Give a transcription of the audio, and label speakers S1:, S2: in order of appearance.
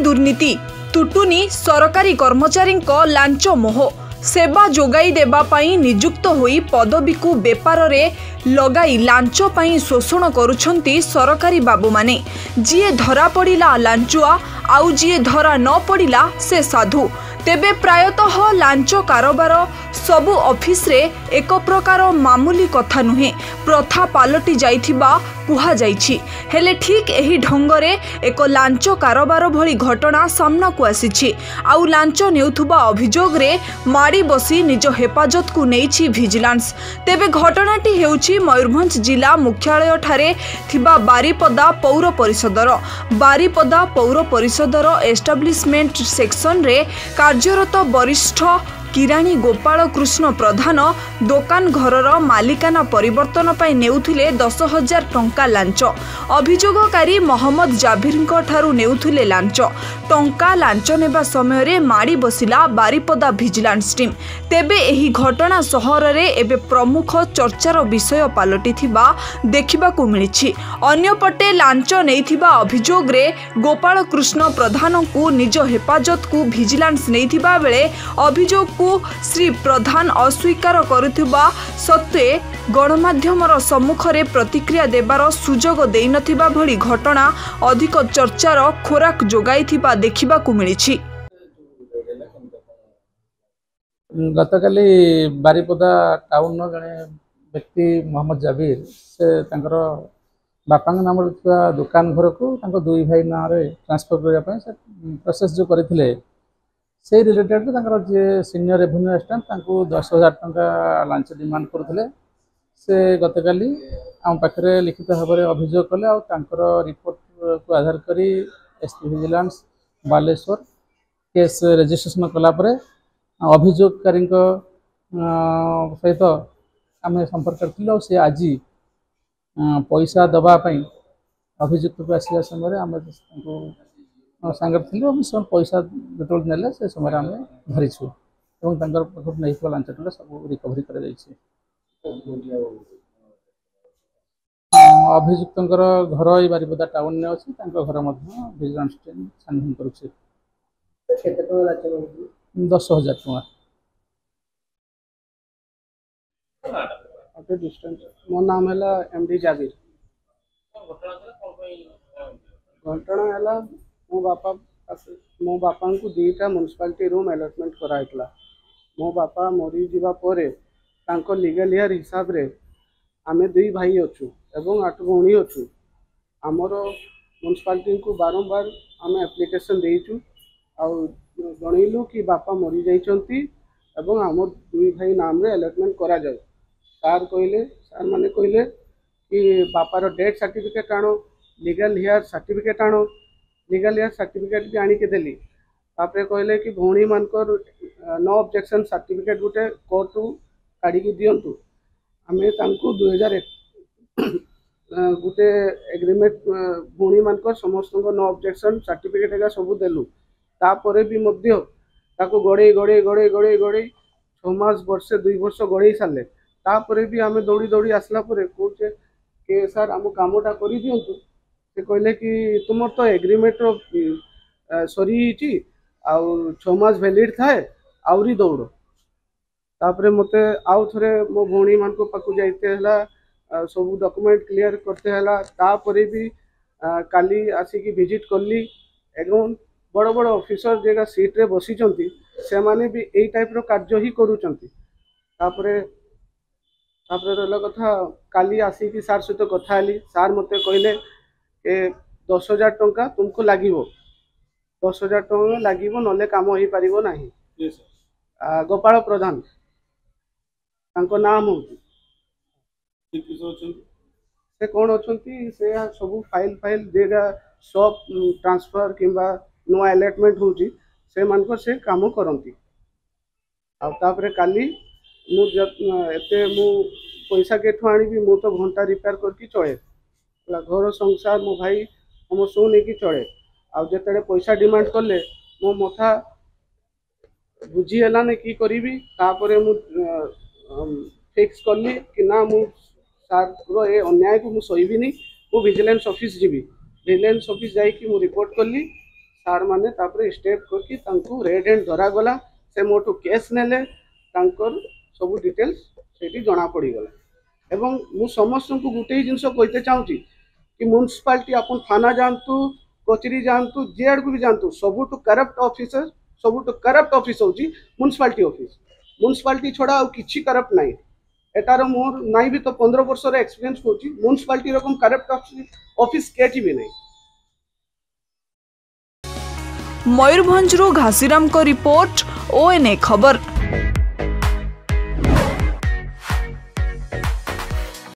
S1: दुर्नीति तुटुनी सरकारी कर्मचारी लांच मोह सेवा जोगाई देबा पाई नियुक्त होई पदवी को बेपार रे लगाई लांच पाई शोषण करुछंती सरकारी बाबू माने। जिए धरा पड़िला लांचुआ आउ जिए धरा न पड़िला से साधु। तेबे प्रायतः लांच कारोबार सबु ऑफिस रे एक प्रकार मामूली कथा नुहे, प्रथा पालटी जाइथिबा कुहा जाइछि। हेले ठीक एही ढंगरे एक लांच कारोबार भली घटना सामना को आसीछि। आउ लांच नेउथुबा अभियोग रे माड़ी बसी निज हेफाजत को नेइछि विजिलेंस। तेबे घटनाटी हेउछि मयूरभंज जिला मुख्यालय ठारे थिबा बारिपदा पौर परिषदर एस्टाब्लिशमेंट सेक्शन रे कार्यरत वरिष्ठ किराणी गोपाल कृष्ण प्रधान दोकान घरर मालिकाना परिवर्तन पाई नेउथिले 10,000 टंका लांच। अभियोगकारी मोहम्मद जाबिर ठारू नेउथिले लांच। टंका लांच नेबा समय रे माड़ी बसिला बारिपदा विजिलेंस टीम। तेबे एही घटना सहर रे एबे प्रमुख चर्चार विषय पालटी थिबा देखिबा को मिलिछि। अन्यपटे लांच नेइथिबा अभियोग रे गोपाल कृष्ण प्रधान को निज हेफाजत को विजिलेंस नेइथिबा बेले अभियोग को श्री प्रधान अस्वीकार करुथिबा सत्वे गणमाध्यमर सम्मुखरे प्रतिक्रिया देबार सुजोग देइ नथिबा भली घटना अधिक चर्चार खोराक जोगाइथिबा देखिबा को मिलिछि।
S2: गतकाली बारिपदा टाउन जड़े व्यक्ति मोहम्मद जाबिर से तांकर बापा नाम दुकान घर को दुई भाई ना ट्रांसफर करने प्रोसेस जो करते से रिलेटेड जे सीनियर रेवेन्यू असिस्टेंट 10,000 टंका लांच डिमांड करते से गतकाली आम पाखे लिखित भाव में अभियोग कले और रिपोर्ट को आधार करी SP vigilance Baleshwar case registration कलापर अभियोगकारी सहित आम संपर्क करथिलु। से आज पैसा दबापाई अभियुक्त को आसवा समय आम सांगे थी पैसा जो ने से समय आम धरीछु और नहीं लांच टंका सब रिकवरी कर अभियुक्त घर ये बारिपदा टाउन में अच्छी घर विजिलेंस टीम छानबीन करुचे। 10,000 टंका।
S3: मो नाम है एमडी जाबिर। घटना है मो बापा को दुईटा म्युनिसिपालिटी रूम अलॉटमेंट कराइला। मो बापा मरी जीवा परे तांको लीगल ईयर हिसाब रे आमे दुई भाई अच्छु एवं 8 भौणी अच्छु। आमर म्युनिसिपालिटी को बारंबार आमे एप्लिकेशन देइछु और जनइलु कि बापा मरी जाइछंती एवं आम दुई भाई नाम रे अलॉटमेंट करा जाय। सार माने कहले कि बापार डेथ सर्टिफिकेट आनो, लीगल हेयर सर्टिफिकेट आनो। लीगल हेयर सर्टिफिकेट भी आनिके देली। तापरे कहले कि भौणी मानकर नो ऑब्जेक्शन सर्टिफिकेट गोटे कोर्ट काढ़ी दिंतु। आम 2001 गोटे एग्रीमेंट भौणी मानकर समस्त नो ऑब्जेक्शन सर्टिफिकेट एगा सब देलु। तापरे भी मध्य ताको गड़े 6 मास वर्षे 2 वर्ष गड़े सारे तापरे भी आम दौड़ी दौड़ी आसला कहे कि सर आम कामटा कर दिंतु। से कहले कि तुम तो एग्रीमेंट सरी 6 मास वैलिड थाए आउरी दौड़। तापरे मते आउ थरे मो भौणी मान को पाकु जाइते हला सब डॉक्यूमेंट क्लियर करते हला। तापरे भी काली आसिकी विजिट करली एवं बड़ बड़ ऑफिसर जेगा सीट रे बसी चंती से माने भी एई टाइप रो कार्य ही करूचंती। तापरे रहला कथा काली आसिकी सार सहित कथा हली। सार मते कहले ए 10,000 टंका तुमको लागिवो, 10,000 टंका लागिवो नले काम हो पारिबो नाही। गोपाल प्रधान तांको नाम होती से कौन अच्छी से सब फाइल जेगा सब ट्रांसफर किंबा नुआ अलॉटमेंट होची से मानक से काम करती। आउे काली एते मु पैसा केठू आनी मु तो घंटा रिपेयर करके चले घर संसार मो भाई हम सब नहीं चले। आते पैसा डिमांड कले मो मथा बुझीगलानी कि करी। मु फिक्स कली कि ना मु सार ए अन्याय को मु सहीबिनी। मु विजिलेंस ऑफिस जीवी। विजिलेंस ऑफिस जाइए मु रिपोर्ट कली। सार माने तापरे स्टेप करके तांकु रेड हैंड धरा गला से मोटू केस नेले तांकर सब डिटेल्स सेठी जणा पड़ी गला एवं मु समस्त को गुटे ही जिनस कहते चाहूँगी कि म्युनिसिपालिटी अपन थाना जानतु कचेरी जानतु जेड को भी जानतु सबुठ करप्ट ऑफिसर सबुठ करप्ट ऑफिस होची म्युनिसिपालिटी ऑफिस म्युनिसिपालिटी छोड़ा आ किछि करप्ट नाही एटार मोर नाही भी तो 15 वर्ष रे एक्सपीरियंस होची म्युनिसिपालिटी रकम करप्ट ऑफिस केटी भी नहीं।
S1: मयूरभंजरू घासीराम को रिपोर्ट ONA खबर।